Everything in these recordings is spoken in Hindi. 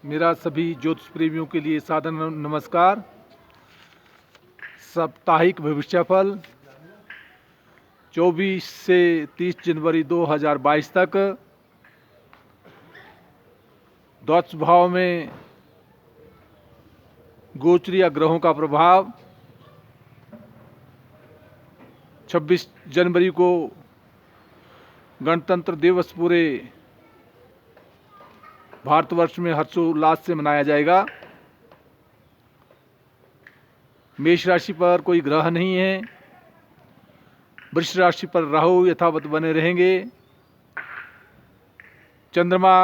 मेरा सभी ज्योतिष प्रेमियों के लिए सादर नमस्कार। साप्ताहिक भविष्यफल 24 से 30 जनवरी 2022 तक द्वादश भाव में गोचरीय ग्रहों का प्रभाव। 26 जनवरी को गणतंत्र दिवस पूरे भारतवर्ष में हर्षोल्लास से मनाया जाएगा। मेष राशि पर कोई ग्रह नहीं है। वृष राशि पर राहु यथावत बने रहेंगे। चंद्रमा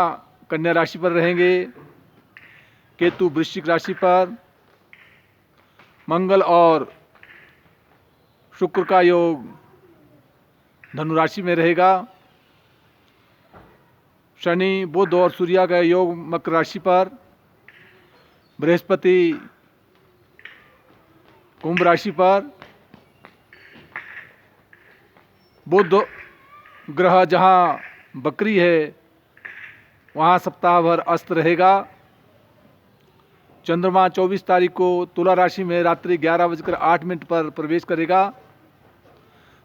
कन्या राशि पर रहेंगे। केतु वृश्चिक राशि पर। मंगल और शुक्र का योग धनु राशि में रहेगा। शनि बुध और सूर्य का योग मकर राशि पर। बृहस्पति कुंभ राशि पर। बुध ग्रह जहां बकरी है वहां सप्ताह भर अस्त रहेगा। चंद्रमा 24 तारीख को तुला राशि में रात्रि 11:08 पर प्रवेश करेगा।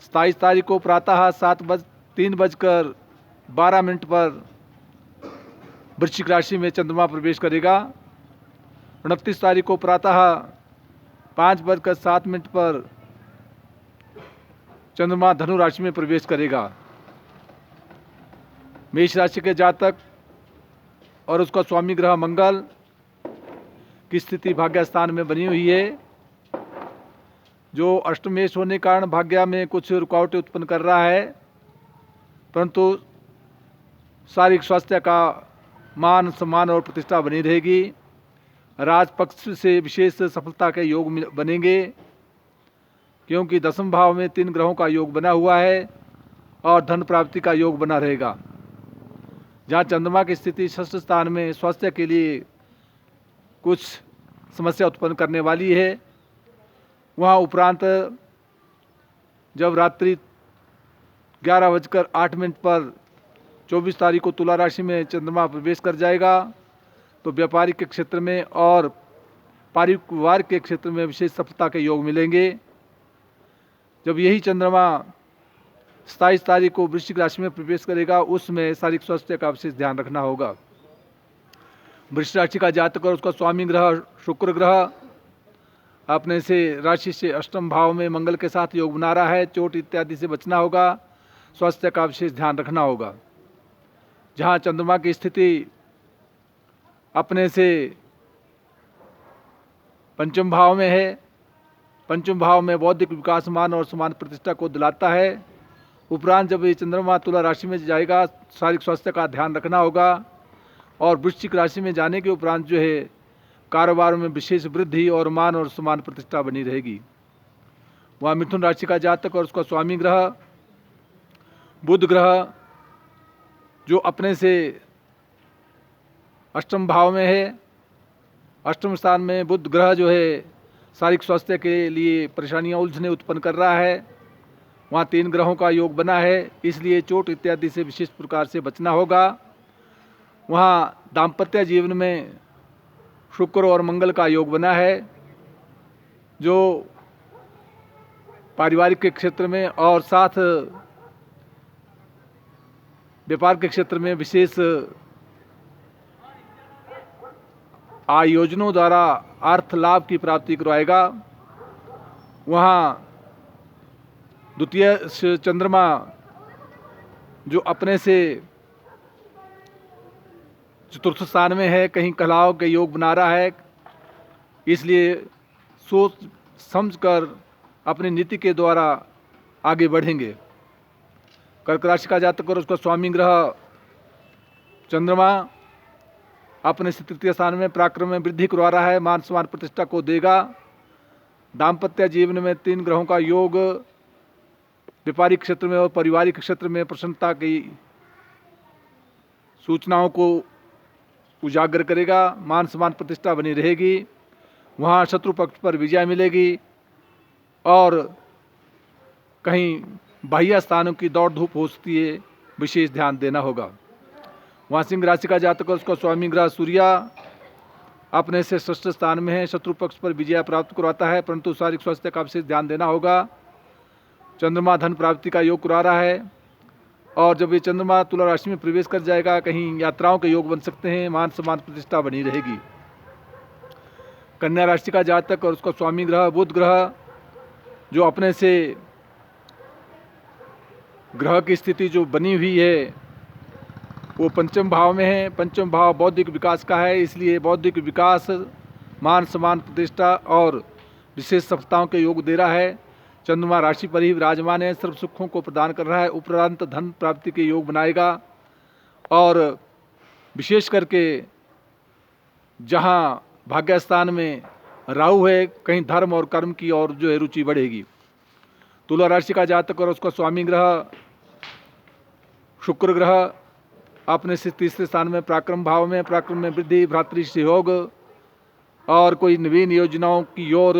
27 तारीख को प्रातः 3:12 पर वृश्चिक राशि में चंद्रमा प्रवेश करेगा। 29 तारीख को प्रातः 5:07 पर चंद्रमा धनु राशि में प्रवेश करेगा। मेष राशि के जातक और उसका स्वामी ग्रह मंगल की स्थिति भाग्य स्थान में बनी हुई है, जो अष्टमेश होने के कारण भाग्य में कुछ रुकावटें उत्पन्न कर रहा है, परंतु शारीरिक स्वास्थ्य का मान सम्मान और प्रतिष्ठा बनी रहेगी। राजपक्ष से विशेष सफलता के योग बनेंगे, क्योंकि दसम भाव में 3 ग्रहों का योग बना हुआ है और धन प्राप्ति का योग बना रहेगा। जहाँ चंद्रमा की स्थिति षष्ठ स्थान में स्वास्थ्य के लिए कुछ समस्या उत्पन्न करने वाली है, वहाँ उपरांत जब रात्रि 11:08 पर 24 तारीख को तुला राशि में चंद्रमा प्रवेश कर जाएगा, तो व्यापारिक के क्षेत्र में और पारिवारिक के क्षेत्र में विशेष सफलता के योग मिलेंगे। जब यही चंद्रमा 27 तारीख को वृश्चिक राशि में प्रवेश करेगा, उसमें शारीरिक स्वास्थ्य का विशेष ध्यान रखना होगा। वृश्चिक राशि का जातक और उसका स्वामी ग्रह शुक्र ग्रह अपने से राशि से अष्टम भाव में मंगल के साथ योग बना रहा है। चोट इत्यादि से बचना होगा। स्वास्थ्य का विशेष ध्यान रखना होगा। जहाँ चंद्रमा की स्थिति अपने से पंचम भाव में है, पंचम भाव में बौद्धिक विकास मान और समान प्रतिष्ठा को दिलाता है। उपरांत जब ये चंद्रमा तुला राशि में जाएगा, शारीरिक स्वास्थ्य का ध्यान रखना होगा। और वृश्चिक राशि में जाने के उपरांत जो है कारोबार में विशेष वृद्धि और मान और समान प्रतिष्ठा बनी रहेगी। वहाँ मिथुन राशि का जातक और उसका स्वामी ग्रह बुध ग्रह, जो अपने से अष्टम भाव में है, अष्टम स्थान में बुध ग्रह जो है शारीरिक स्वास्थ्य के लिए परेशानियां उलझने उत्पन्न कर रहा है। वहाँ 3 ग्रहों का योग बना है, इसलिए चोट इत्यादि से विशेष प्रकार से बचना होगा। वहाँ दाम्पत्य जीवन में शुक्र और मंगल का योग बना है, जो पारिवारिक के क्षेत्र में और साथ व्यापार के क्षेत्र में विशेष आयोजनों द्वारा अर्थ लाभ की प्राप्ति करवाएगा। वहाँ द्वितीय चंद्रमा जो अपने से चतुर्थ स्थान में है, कहीं कलह के योग बना रहा है, इसलिए सोच समझकर अपनी नीति के द्वारा आगे बढ़ेंगे। कर्क राशि का जातक और उसका स्वामी ग्रह चंद्रमा अपने से तृतीय स्थान में पराक्रम में वृद्धि करवा रहा है, मान सम्मान प्रतिष्ठा को देगा। दाम्पत्य जीवन में 3 ग्रहों का योग व्यापारिक क्षेत्र में और पारिवारिक क्षेत्र में प्रसन्नता की सूचनाओं को उजागर करेगा। मान सम्मान प्रतिष्ठा बनी रहेगी। वहाँ शत्रु पक्ष पर विजय मिलेगी और कहीं बाह्य स्थानों की दौड़ धूप हो सकती है, विशेष ध्यान देना होगा। वहाँ सिंह राशि का जातक और उसका स्वामी ग्रह सूर्य अपने से षष्ठ स्थान में है, शत्रु पक्ष पर विजय प्राप्त करवाता है, परंतु शारीरिक स्वास्थ्य का विशेष ध्यान देना होगा। चंद्रमा धन प्राप्ति का योग करा रहा है, और जब ये चंद्रमा तुला राशि में प्रवेश कर जाएगा कहीं यात्राओं के योग बन सकते हैं, मान सम्मान प्रतिष्ठा बनी रहेगी। कन्या राशि का जातक और उसका स्वामी ग्रह बुध ग्रह जो अपने से ग्रह की स्थिति जो बनी हुई है वो पंचम भाव में है। पंचम भाव बौद्धिक विकास का है, इसलिए बौद्धिक विकास, मान सम्मान प्रतिष्ठा और विशेष सफलताओं के योग दे रहा है। चंद्रमा राशि पर ही विराजमान है, सर्व सुखों को प्रदान कर रहा है, उपरांत धन प्राप्ति के योग बनाएगा। और विशेष करके जहाँ भाग्यस्थान में राहु है, कहीं धर्म और कर्म की और जो है रुचि बढ़ेगी। तुला राशि का जातक और उसका स्वामी ग्रह शुक्र ग्रह अपने से तीसरे स्थान में पराक्रम भाव में, पराक्रम में वृद्धि, भ्रातृ सहयोग और कोई नवीन योजनाओं की ओर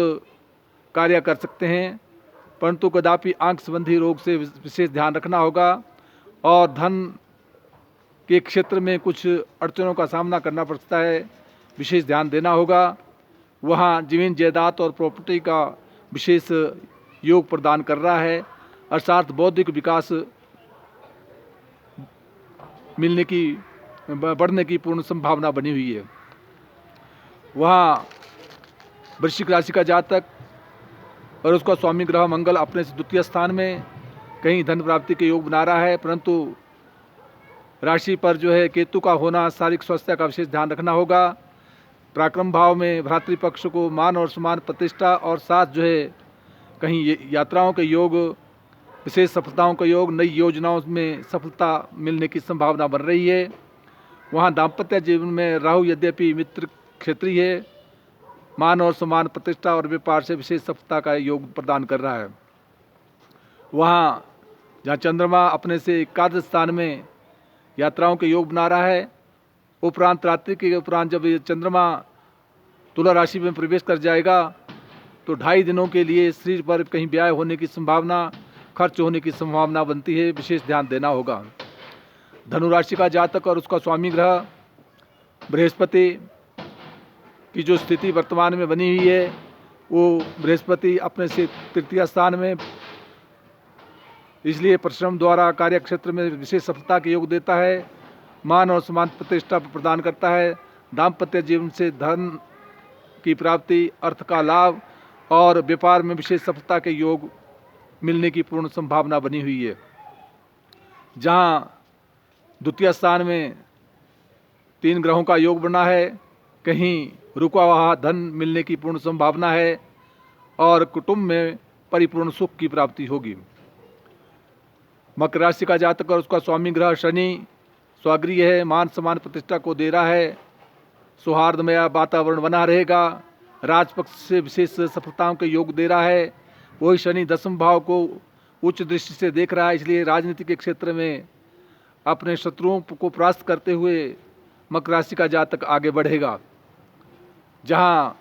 कार्य कर सकते हैं, परंतु कदापि आंख संबंधी रोग से विशेष ध्यान रखना होगा। और धन के क्षेत्र में कुछ अड़चनों का सामना करना पड़ता है, विशेष ध्यान देना होगा। वहाँ जमीन जायदाद और प्रॉपर्टी का विशेष योग प्रदान कर रहा है, अर्थात बौद्धिक विकास मिलने की बढ़ने की पूर्ण संभावना बनी हुई है। वहाँ वृश्चिक राशि का जातक और उसका स्वामी ग्रह मंगल अपने से द्वितीय स्थान में कहीं धन प्राप्ति के योग बना रहा है, परंतु राशि पर जो है केतु का होना, शारीरिक स्वास्थ्य का विशेष ध्यान रखना होगा। पराक्रम भाव में भ्रातृपक्ष को मान और सम्मान प्रतिष्ठा और साथ जो है कहीं यात्राओं के योग, विशेष सफलताओं का योग, नई योजनाओं में सफलता मिलने की संभावना बन रही है। वहाँ दाम्पत्य जीवन में राहु यद्यपि मित्र क्षेत्रीय है, मान और सम्मान प्रतिष्ठा और व्यापार से विशेष सफलता का योग प्रदान कर रहा है। वहाँ जहाँ चंद्रमा अपने से एकादश स्थान में यात्राओं के योग बना रहा है, उपरांत रात्रि के उपरांत जब ये चंद्रमा तुला राशि में प्रवेश कर जाएगा तो 2.5 दिनों के लिए शरीर पर कहीं व्यय होने की संभावना, खर्च होने की संभावना बनती है, विशेष ध्यान देना होगा। धनु राशि का जातक और उसका स्वामी ग्रह बृहस्पति की जो स्थिति वर्तमान में बनी हुई है वो बृहस्पति अपने से तृतीय स्थान में, इसलिए परिश्रम द्वारा कार्य क्षेत्र में विशेष सफलता के योग देता है, मान और सम्मान प्रतिष्ठा प्रदान करता है। दाम्पत्य जीवन से धन की प्राप्ति, अर्थ का लाभ और व्यापार में विशेष सफलता के योग मिलने की पूर्ण संभावना बनी हुई है। जहाँ द्वितीय स्थान में 3 ग्रहों का योग बना है, कहीं रुका हुआ धन मिलने की पूर्ण संभावना है और कुटुंब में परिपूर्ण सुख की प्राप्ति होगी। मकर राशि का जातक और उसका स्वामी ग्रह शनि स्वागृह है, मान सम्मान प्रतिष्ठा को दे रहा है, सौहार्दमय वातावरण बना रहेगा, राजपक्ष से विशेष सफलताओं के योग दे रहा है। वही शनि 10वें भाव को उच्च दृष्टि से देख रहा है, इसलिए राजनीति के क्षेत्र में अपने शत्रुओं को परास्त करते हुए मकर राशि का जातक आगे बढ़ेगा। जहाँ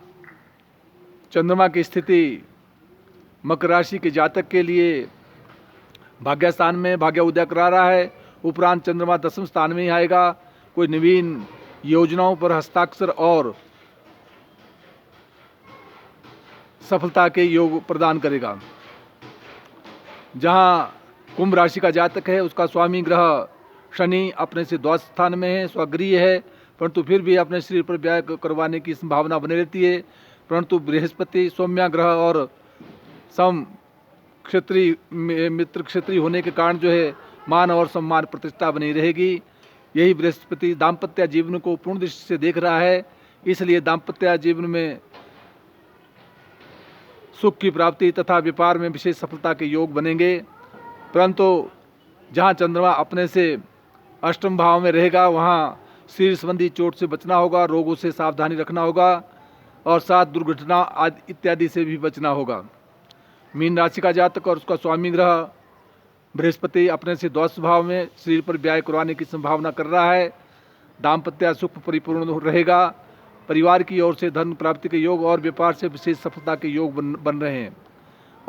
चंद्रमा की स्थिति मकर राशि के जातक के लिए भाग्य स्थान में भाग्य उदय करा रहा है, उपरांत चंद्रमा 10वें स्थान में ही आएगा, कोई नवीन योजनाओं पर हस्ताक्षर और सफलता के योग प्रदान करेगा। जहाँ कुंभ राशि का जातक है, उसका स्वामी ग्रह शनि अपने से द्वादश स्थान में है, स्वगृह है, परंतु फिर भी अपने शरीर पर व्यय करवाने की संभावना बनी रहती है, परंतु बृहस्पति सौम्य ग्रह और सम क्षेत्रीय मित्र क्षेत्रीय होने के कारण जो है मान और सम्मान प्रतिष्ठा बनी रहेगी। यही बृहस्पति दाम्पत्य जीवन को पूर्ण दृष्टि से देख रहा है, इसलिए दाम्पत्य जीवन में सुख की प्राप्ति तथा व्यापार में विशेष सफलता के योग बनेंगे। परंतु जहाँ चंद्रमा अपने से अष्टम भाव में रहेगा वहाँ शरीर संबंधी चोट से बचना होगा, रोगों से सावधानी रखना होगा और साथ दुर्घटना आदि इत्यादि से भी बचना होगा। मीन राशि का जातक और उसका स्वामी ग्रह बृहस्पति अपने से द्वादश भाव में शरीर पर व्यय करवाने की संभावना कर रहा है, दाम्पत्य सुख परिपूर्ण रहेगा, परिवार की ओर से धन प्राप्ति के योग और व्यापार से विशेष सफलता के योग बन रहे हैं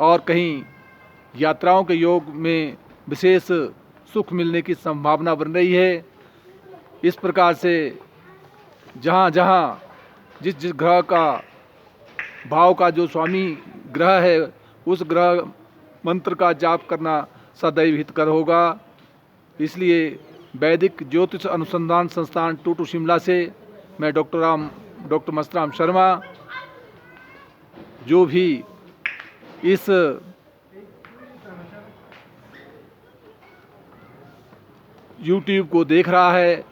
और कहीं यात्राओं के योग में विशेष सुख मिलने की संभावना बन रही है। इस प्रकार से जहाँ जहाँ जिस जिस ग्रह का भाव का जो स्वामी ग्रह है उस ग्रह मंत्र का जाप करना सदैव हितकर होगा। इसलिए वैदिक ज्योतिष अनुसंधान संस्थान टूटू शिमला से मैं डॉक्टर मस्तराम शर्मा जो भी इस YouTube को देख रहा है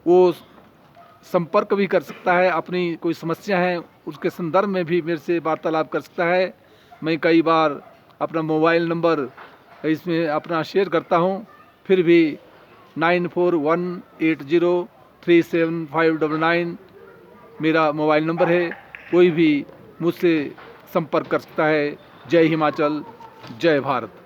वो संपर्क भी कर सकता है, अपनी कोई समस्या है उसके संदर्भ में भी मेरे से वार्तालाप कर सकता है। मैं कई बार अपना मोबाइल नंबर इसमें अपना शेयर करता हूं, फिर भी 9418037599 मेरा मोबाइल नंबर है। कोई भी मुझसे संपर्क कर सकता है। जय हिमाचल, जय भारत।